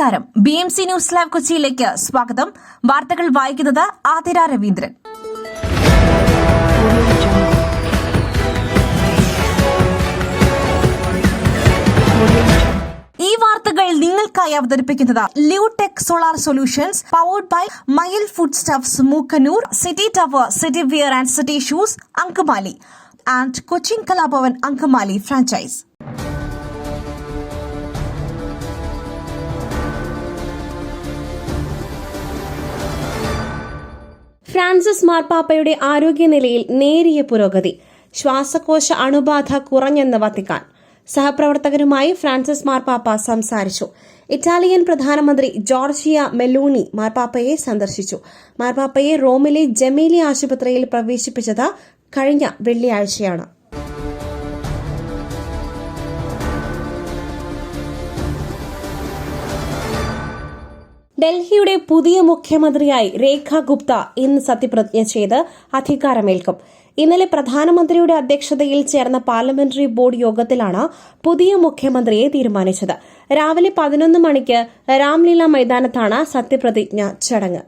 നമസ്കാരം. BMC news live കൊച്ചിയിലേക്ക് സ്വാഗതം. വാർത്തകൾ വായിക്കുന്നത് ആതിര രവീന്ദ്രൻ. ഈ വാർത്തകൾ നിങ്ങൾക്കായി അവതരിപ്പിക്കുന്നത് Leotech solar solutions, powered by Mayil food stuffs, Mookkannoor, city tower, city wear and city shoes, Angamaly, and Cochin Kalabhavan Angamaly franchise. Francis മാർപ്പാപ്പയുടെ ആരോഗ്യനിലയിൽ നേരിയ പുരോഗതി. ശ്വാസകോശ അണുബാധ കുറഞ്ഞെന്ന് വത്തിക്കാൻ. സഹപ്രവർത്തകരുമായി ഫ്രാൻസിസ് മാർപ്പാപ്പ സംസാരിച്ചു. ഇറ്റാലിയൻ പ്രധാനമന്ത്രി ജോർജിയ മെലോണി മാർപ്പാപ്പയെ സന്ദർശിച്ചു. മാർപ്പാപ്പയെ റോമിലെ ജമീലി ആശുപത്രിയിൽ പ്രവേശിപ്പിച്ചത് കഴിഞ്ഞ വെള്ളിയാഴ്ചയാണ്. ഡൽഹിയുടെ പുതിയ മുഖ്യമന്ത്രിയായി രേഖ ഗുപ്ത ഇന്ന് സത്യപ്രതിജ്ഞ ചെയ്ത് അധികാരമേൽക്കും. ഇന്നലെ പ്രധാനമന്ത്രിയുടെ അധ്യക്ഷതയിൽ ചേർന്ന പാർലമെന്ററി ബോർഡ് യോഗത്തിലാണ് പുതിയ മുഖ്യമന്ത്രിയെ തീരുമാനിച്ചത്. രാവിലെ 11 മണിക്ക് രാംലീല മൈതാനത്താണ് സത്യപ്രതിജ്ഞ ചടങ്ങ്.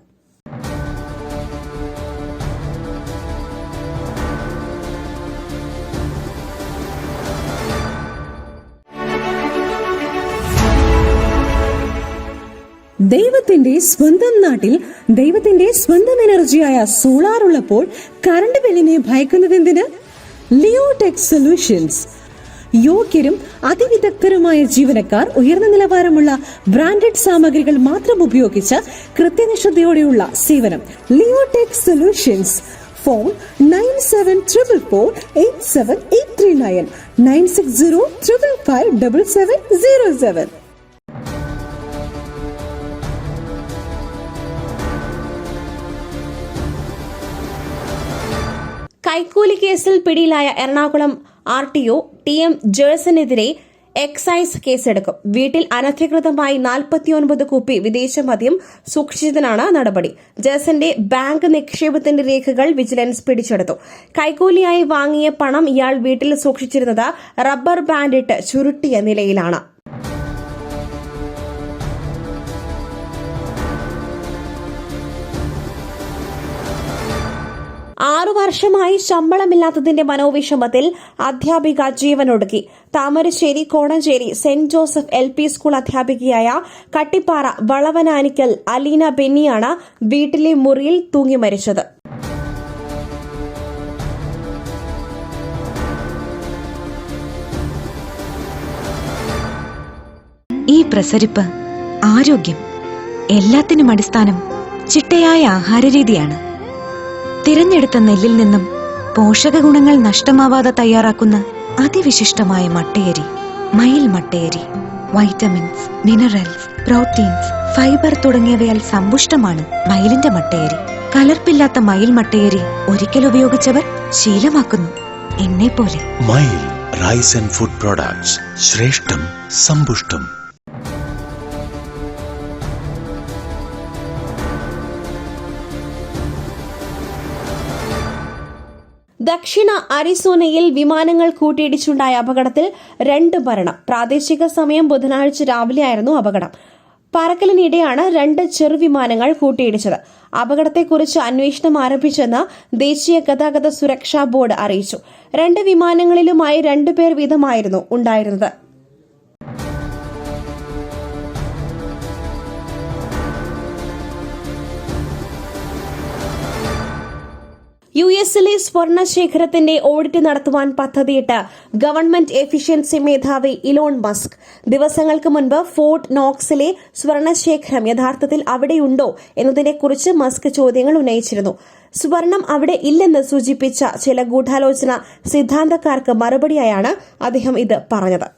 ദൈവത്തിന്റെ സ്വന്തം നാട്ടിൽ ദൈവത്തിന്റെ സ്വന്തം എനർജിയായ സോളാർ ഉള്ളപ്പോൾ കറണ്ട് ബില്ലിനെ ഭയക്കുന്നതെന്തിന്? Leotech solutions. യോഗ്യരും അതിവിദഗ്ധരുമായ ജീവനക്കാർ, ഉയർന്ന നിലവാരമുള്ള ബ്രാൻഡഡ് സാമഗ്രികൾ മാത്രം ഉപയോഗിച്ച് കൃത്യനിഷ്ഠയോടെയുള്ള സേവനം. Leotech solutions. ഫോൺ 9744487839 9605557707. കൈക്കൂലി കേസിൽ പിടിയിലായ എറണാകുളം RTO TM ജേഴ്സനെതിരെ എക്സൈസ് കേസെടുക്കും. വീട്ടിൽ അനധികൃതമായി 49 കുപ്പി വിദേശ മദ്യം സൂക്ഷിച്ചതിനാണ് നടപടി. ജേഴ്സന്റെ ബാങ്ക് നിക്ഷേപത്തിന്റെ രേഖകൾ വിജിലൻസ് പിടിച്ചെടുത്തു. കൈക്കൂലിയായി വാങ്ങിയ പണം ഇയാൾ വീട്ടിൽ സൂക്ഷിച്ചിരുന്നത് റബ്ബർ ബാൻഡിട്ട് ചുരുട്ടിയ നിലയിലാണ്. ആറു വർഷമായി ശമ്പളമില്ലാത്തതിന്റെ മനോവിഷമത്തിൽ അധ്യാപിക ജീവനൊടുക്കി. Thamarassery Konanchery Saint Joseph LP school അധ്യാപികയായ കട്ടിപ്പാറ വളവനാനിക്കൽ അലീന ബെന്നിയാണ് വീട്ടിലെ മുറിയിൽ തൂങ്ങി മരിച്ചത്. ഈ പ്രസരിപ്പ്, ആരോഗ്യം, എല്ലാത്തിനും അടിസ്ഥാനം ചിട്ടയായ ആഹാരരീതിയാണ്. തിരഞ്ഞെടുത്ത നെല്ലിൽ നിന്നും പോഷക ഗുണങ്ങൾ നഷ്ടമാവാതെ തയ്യാറാക്കുന്ന അതിവിശിഷ്ടമായ മട്ടയരി, മയിൽ മട്ടയരി. വൈറ്റമിൻസ്, മിനറൽസ്, പ്രോട്ടീൻസ്, ഫൈബർ തുടങ്ങിയവയാൽ സമ്പുഷ്ടമാണ് മയിലിന്റെ മട്ടയരി. കലർപ്പില്ലാത്ത മയിൽ മട്ടയരി ഒരിക്കൽ ഉപയോഗിച്ചവർ ശീലമാക്കുന്നു, എന്നെപ്പോലെ. മയിൽ റൈസ് ആൻഡ് ഫുഡ് പ്രോഡക്ട്സ്. ശ്രേഷ്ഠം, സമ്പുഷ്ടം. ദക്ഷിണ അരിസോനയിൽ വിമാനങ്ങൾ കൂട്ടിയിടിച്ചുണ്ടായ അപകടത്തിൽ 2 മരണം. പ്രാദേശിക സമയം ബുധനാഴ്ച രാവിലെയായിരുന്നു അപകടം. പറക്കലിനിടെയാണ് 2 ചെറുവിമാനങ്ങൾ കൂട്ടിയിടിച്ചത്. അപകടത്തെക്കുറിച്ച് അന്വേഷണം ആരംഭിച്ചെന്ന് ദേശീയ ഗതാഗത സുരക്ഷാ ബോർഡ് അറിയിച്ചു. 2 വിമാനങ്ങളിലുമായി 2 പേർ വീതമായിരുന്നു ഉണ്ടായിരുന്നത്. US-ലെ സ്വർണശേഖരത്തിന്റെ ഓഡിറ്റ് നടത്തുവാൻ പദ്ധതിയിട്ട് ഗവൺമെന്റ് എഫിഷ്യൻസി മേധാവി ഇലോൺ മസ്ക്. ദിവസങ്ങൾക്ക് മുൻപ് ഫോർട്ട് നോക്സിലെ സ്വർണശേഖരം യഥാർത്ഥത്തിൽ അവിടെയുണ്ടോ എന്നതിനെക്കുറിച്ച് മസ്ക് ചോദ്യങ്ങൾ ഉന്നയിച്ചിരുന്നു. സ്വർണം അവിടെ ഇല്ലെന്ന് സൂചിപ്പിച്ച ചില ഗൂഢാലോചന സിദ്ധാന്തക്കാർക്ക് മറുപടിയായാണ് അദ്ദേഹം ഇത് പറഞ്ഞത്.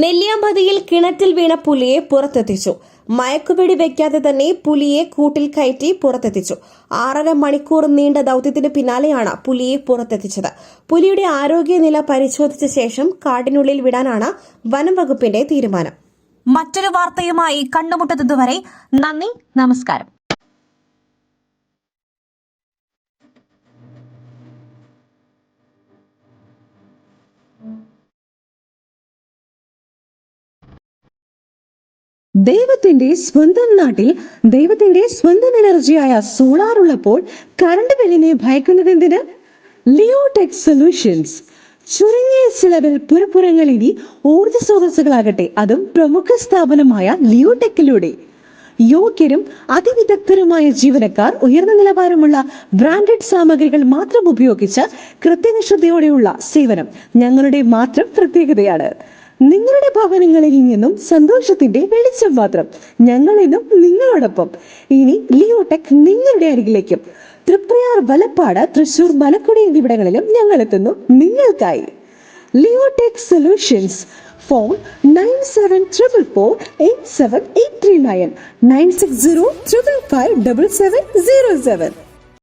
നെല്ലിയാമ്പതിയിൽ കിണറ്റിൽ വീണ പുലിയെ പുറത്തെത്തിച്ചു. മയക്കുവെടി വയ്ക്കാതെ തന്നെ പുലിയെ കൂട്ടിൽ കയറ്റി പുറത്തെത്തിച്ചു. 6.5 മണിക്കൂർ നീണ്ട ദൌത്യത്തിന് പിന്നാലെയാണ് പുലിയെ പുറത്തെത്തിച്ചത്. പുലിയുടെ ആരോഗ്യനില പരിശോധിച്ച ശേഷം കാടിനുള്ളിൽ വിടാനാണ് വനം വകുപ്പിന്റെ തീരുമാനം. മറ്റൊരു വാർത്തയുമായി കണ്ടുമുട്ടുന്നതുവരെ നന്ദി, നമസ്കാരം. ദൈവത്തിന്റെ സ്വന്തം നാട്ടിൽ ദൈവത്തിന്റെ സ്വന്തം എനർജിയായ സോളാർ ഉള്ളപ്പോൾ കറണ്ട് ബില്ലിനെ ഭയക്കുന്നതെന്തിന്? Leotech solutions. ചുരുങ്ങിയ ചിലവിൽ പുറപ്പുറങ്ങൾ ഇനി ഊർജ്ജ സ്രോതസ്സുകളാകട്ടെ, അതും പ്രമുഖ സ്ഥാപനമായ ലിയോടെക്കിലൂടെ. യോഗ്യരും അതിവിദഗ്ധരുമായ ജീവനക്കാർ, ഉയർന്ന നിലവാരമുള്ള ബ്രാൻഡഡ് സാമഗ്രികൾ മാത്രം ഉപയോഗിച്ച് കൃത്യനിഷ്ഠതയോടെയുള്ള സേവനം ഞങ്ങളുടെ മാത്രം പ്രത്യേകതയാണ്. നിങ്ങളുടെ ഭവനങ്ങളിൽ നിന്നും സന്തോഷത്തിന്റെ വെളിച്ചം മാത്രം. ഞങ്ങൾ ഇന്നും നിങ്ങളോടൊപ്പം. ഇനി ലിയോടെക് നിങ്ങളുടെ അരികിലേക്കും. തൃപ്രയാർ, വലപ്പാട്, തൃശൂർ, മലക്കുടി എന്നിവിടങ്ങളിലും ഞങ്ങൾ എത്തുന്നു നിങ്ങൾക്കായി. Leotech solutions. ഫോൺ 9744487839 96055577707.